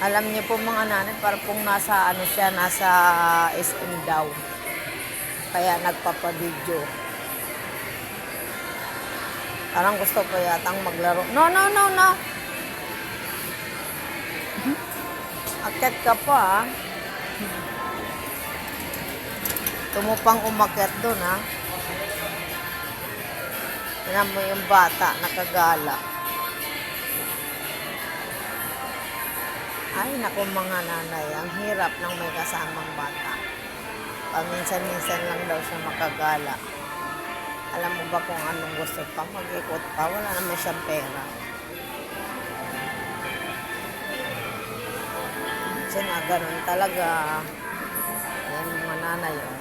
Alam niyo po mga nanay, parang pong nasa ano siya, nasa SM daw. Kaya nagpapavideo. Parang gusto pa yatang maglaro. No, no, no, no. Akyat ka pa, ah. Tumupang umakyat doon, ha. Tignan mo yung bata, nakagala. Ay, naku mga nanay, ang hirap ng may kasamang bata. Paminsan-minsan lang daw siya makagala. Alam mo ba kung anong gusto pa? Mag-ikot pa, wala naman siyang pera. Kasi na, ganun talaga. Yan mga nanay, oh.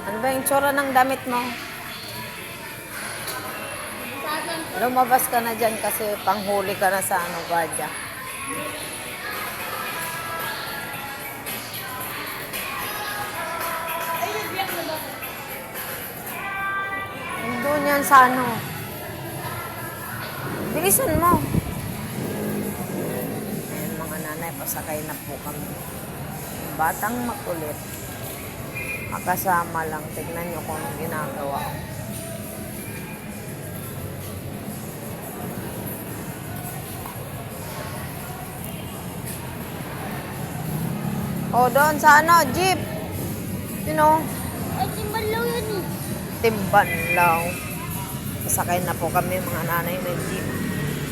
Ano ba yung tsura ng damit mo? Lumabas ka na dyan kasi panghuli ka na sa ano, guardia. Doon yan sa ano. Bilisan mo. Ayan mga nanay, pasakay na po kami. Batang makulit. Makasama lang. Tignan nyo kung anong ginagawa. O, doon sa ano, jeep. Sino? Ay, Timbanlaw yun eh. Timbanlaw. Pasakay na po kami mga nanay ng jeep.